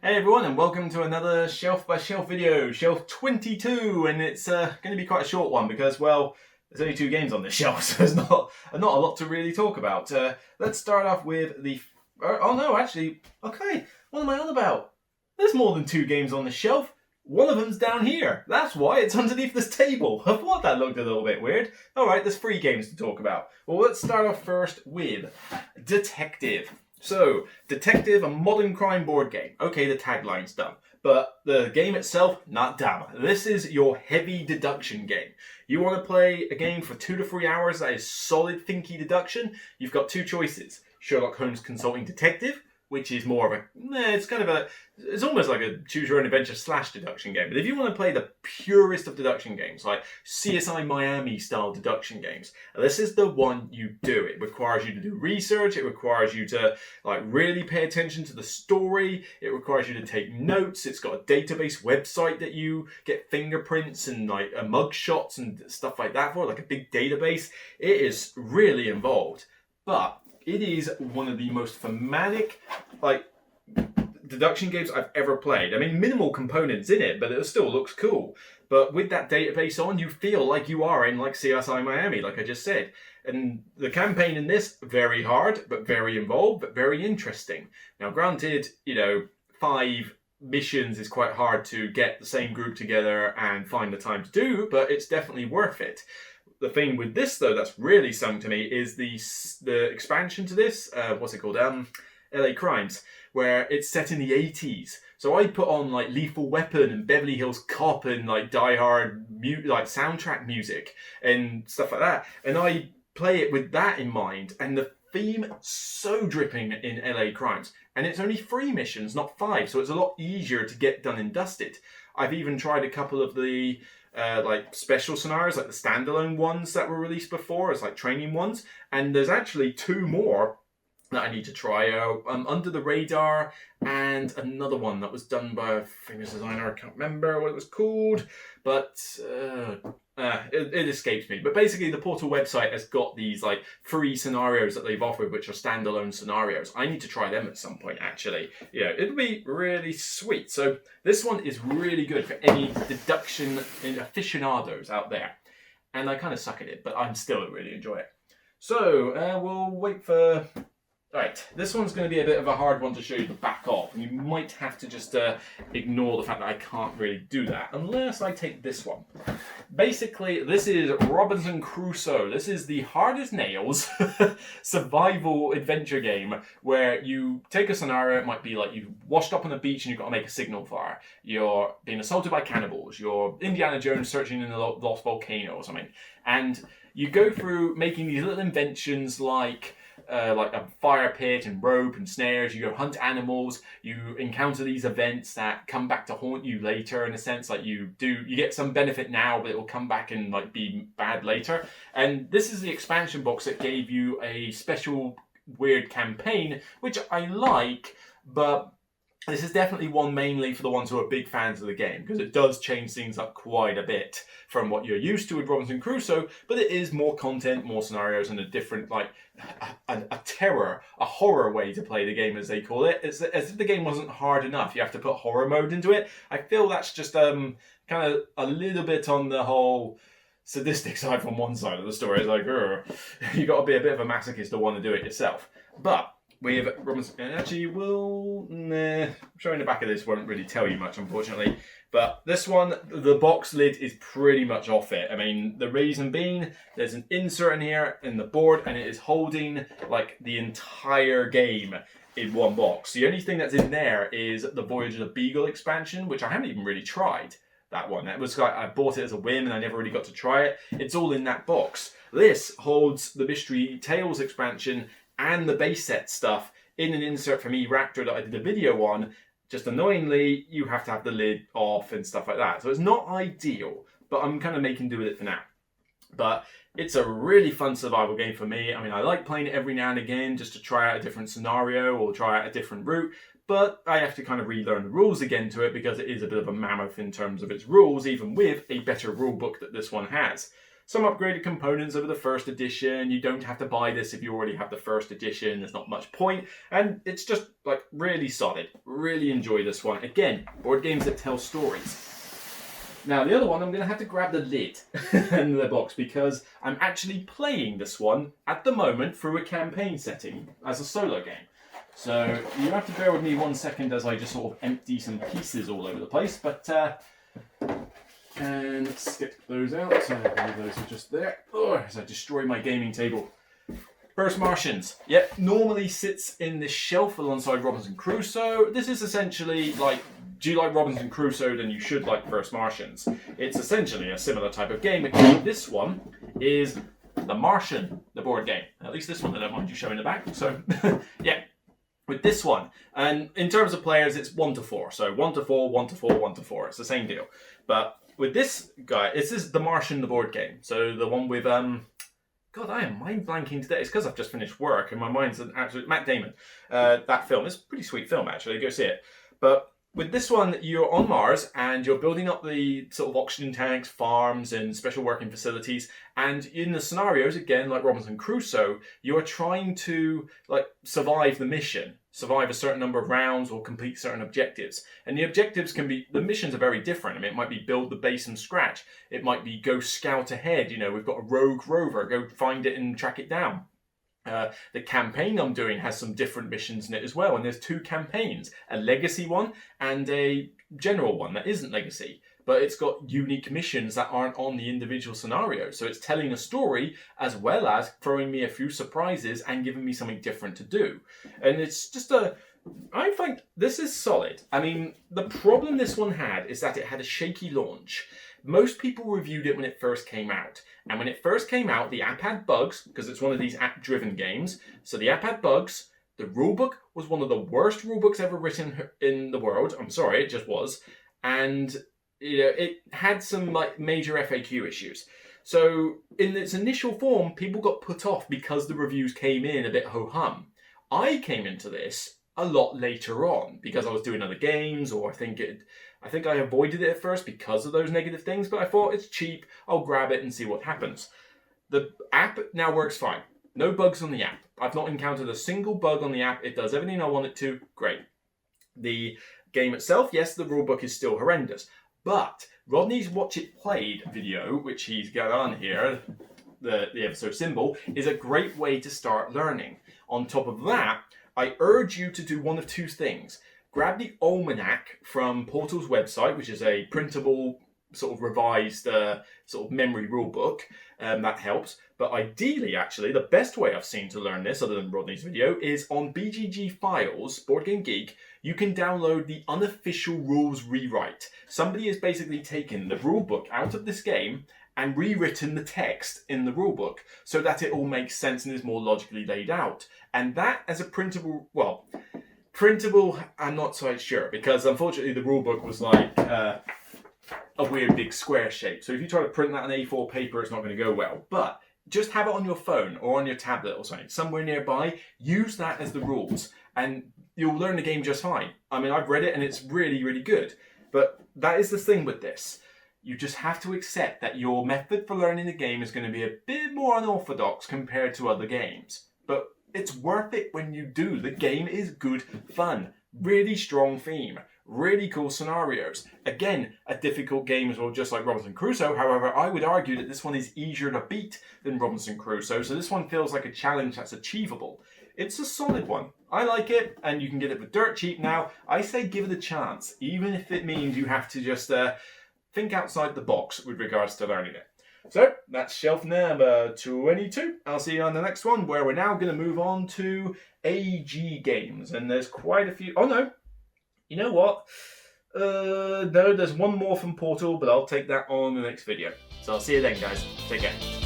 Hey everyone, and welcome to another shelf by shelf video, shelf 22, and it's going to be quite a short one because, well, there's only 2 games on this shelf, so there's not a lot to really talk about. Let's start off with the... Oh no, actually, okay, what am I on about? There's more than 2 games on the shelf. One of them's down here. That's why it's underneath this table. I thought that looked a little bit weird. Alright, there's 3 games to talk about. Well, let's start off first with Detective. So, Detective, a modern crime board game. Okay, the tagline's dumb, but the game itself, not dumb. This is your heavy deduction game. You want to play a game for 2 to 3 hours that is solid, thinky deduction? You've got 2 choices. Sherlock Holmes Consulting Detective, which is more of a, it's almost like a choose-your-own-adventure / deduction game. But if you want to play the purest of deduction games, like CSI Miami-style deduction games, this is the one you do. It requires you to do research. It requires you to really pay attention to the story. It requires you to take notes. It's got a database website that you get fingerprints and mug shots and stuff like that for, like a big database. It is really involved, but it is one of the most thematic, deduction games I've ever played. I mean, minimal components in it, but it still looks cool. But with that database on, you feel like you are in CSI Miami, like I just said. And the campaign in this, very hard, but very involved, but very interesting. Now, granted, 5 missions is quite hard to get the same group together and find the time to do, but it's definitely worth it. The thing with this, though, that's really sung to me is the expansion to this. What's it called? LA Crimes, where it's set in the 80s. So I put on Lethal Weapon and Beverly Hills Cop and Die Hard soundtrack music and stuff like that, and I play it with that in mind. And the theme so dripping in LA Crimes, and it's only 3 missions, not 5, so it's a lot easier to get done and dusted. I've even tried a couple of the special scenarios, like the standalone ones that were released before as training ones, and there's actually 2 more that I need to try. Under the Radar, and another one that was done by a famous designer. I can't remember what it was called, but it escapes me. But basically, the Portal website has got these free scenarios that they've offered, which are standalone scenarios. I need to try them at some point, actually. It'll be really sweet. So this one is really good for any deduction aficionados out there. And I kind of suck at it, but I'm still really enjoy it. So we'll wait for... Right, this one's going to be a bit of a hard one to show you the back of, and you might have to just ignore the fact that I can't really do that, unless I take this one. Basically, this is Robinson Crusoe. This is the hard as nails survival adventure game, where you take a scenario. It might be you washed up on the beach and you've got to make a signal fire. You're being assaulted by cannibals. You're Indiana Jones searching in a lost volcano or something. And you go through making these little inventions like a fire pit and rope and snares. You go hunt animals. You encounter these events that come back to haunt you later, in a sense. You get some benefit now, but it will come back and be bad later. And this is the expansion box that gave you a special weird campaign, which I like, but this is definitely one mainly for the ones who are big fans of the game, because it does change things up quite a bit from what you're used to with Robinson Crusoe, but it is more content, more scenarios, and a different, a horror way to play the game, as they call it. It's as if the game wasn't hard enough. You have to put horror mode into it. I feel that's just kind of a little bit on the whole sadistic side from one side of the story. It's you got to be a bit of a masochist to want to do it yourself. But we have Robinson, and actually, showing the back of this won't really tell you much, unfortunately. But this one, the box lid is pretty much off it. I mean, the reason being, there's an insert in here in the board, and it is holding the entire game in one box. The only thing that's in there is the Voyage of the Beagle expansion, which I haven't even really tried. That one. It was I bought it as a whim, and I never really got to try it. It's all in that box. This holds the Mystery Tales expansion and the base set stuff in an insert from eRaptor that I did a video on. Just annoyingly, you have to have the lid off and stuff like that. So it's not ideal, but I'm kind of making do with it for now. But it's a really fun survival game for me. I mean, I like playing it every now and again just to try out a different scenario or try out a different route. But I have to kind of relearn the rules again to it, because it is a bit of a mammoth in terms of its rules, even with a better rule book that this one has. Some upgraded components over the first edition. You don't have to buy this if you already have the first edition. There's not much point. And it's just really solid. Really enjoy this one. Again, board games that tell stories. Now, the other one, I'm going to have to grab the lid in the box because I'm actually playing this one at the moment through a campaign setting as a solo game. So you have to bear with me 1 second as I just sort of empty some pieces all over the place. But, and let's get those out. So I believe those are just there. Oh, as I destroy my gaming table. First Martians. Yep, normally sits in this shelf alongside Robinson Crusoe. This is essentially like, do you like Robinson Crusoe, then you should like First Martians. It's essentially a similar type of game, except this one is the Martian, the board game. At least this one, I don't mind you showing the back. So, yeah, with this one. And in terms of players, it's 1 to 4. So 1 to 4, 1 to 4, 1 to 4. It's the same deal. But with this guy, this is the Martian, the board game. So the one with, God, I am mind blanking today. It's because I've just finished work and my mind's an absolute... Matt Damon. That film. It's a pretty sweet film, actually. Go see it. But with this one, you're on Mars and you're building up the sort of oxygen tanks, farms, and special working facilities. And in the scenarios, again, like Robinson Crusoe, you are trying to like survive the mission, survive a certain number of rounds or complete certain objectives. And the objectives can be, the missions are very different. I mean, it might be build the base from scratch. It might be go scout ahead. You know, we've got a rogue rover, go find it and track it down. The campaign I'm doing has some different missions in it as well, and there's 2 campaigns, a legacy one and a general one that isn't legacy, but it's got unique missions that aren't on the individual scenarios. So it's telling a story as well as throwing me a few surprises and giving me something different to do. And it's just I think this is solid. I mean, the problem this one had is that it had a shaky launch. Most people reviewed it when it first came out. And when it first came out, the app had bugs, because it's one of these app-driven games. So the app had bugs. The rulebook was one of the worst rulebooks ever written in the world. I'm sorry, it just was. And you know, it had some like major FAQ issues. So in its initial form, people got put off because the reviews came in a bit ho-hum. I came into this a lot later on because I was doing other games, or I think I avoided it at first because of those negative things, but I thought it's cheap, I'll grab it and see what happens. The app now works fine. No bugs on the app. I've not encountered a single bug on the app. It does everything I want it to. Great. The game itself, yes, the rulebook is still horrendous, but Rodney's Watch It Played video, which he's got on here, the episode symbol, is a great way to start learning. On top of that, I urge you to do one of 2 things. Grab the Almanac from Portal's website, which is a printable, sort of revised sort of memory rule book. That helps. But ideally, actually, the best way I've seen to learn this, other than Rodney's video, is on BGG Files, Board Game Geek, you can download the unofficial rules rewrite. Somebody has basically taken the rule book out of this game and rewritten the text in the rulebook so that it all makes sense and is more logically laid out. And that as a printable, well, printable, I'm not so sure, because unfortunately the rulebook was like a weird big square shape. So if you try to print that on A4 paper, it's not going to go well. But just have it on your phone or on your tablet or something, somewhere nearby. Use that as the rules and you'll learn the game just fine. I mean, I've read it and it's really, really good. But that is the thing with this. You just have to accept that your method for learning the game is going to be a bit more unorthodox compared to other games. But it's worth it when you do. The game is good fun. Really strong theme. Really cool scenarios. Again, a difficult game as well, just like Robinson Crusoe. However, I would argue that this one is easier to beat than Robinson Crusoe. So this one feels like a challenge that's achievable. It's a solid one. I like it, and you can get it for dirt cheap now. I say give it a chance, even if it means you have to just think outside the box with regards to learning it. So that's shelf number 22. I'll see you on the next one, where we're now going to move on to AG games. And there's quite a few. Oh no, you know what? No, there's one more from Portal, but I'll take that on the next video. So I'll see you then, guys. Take care.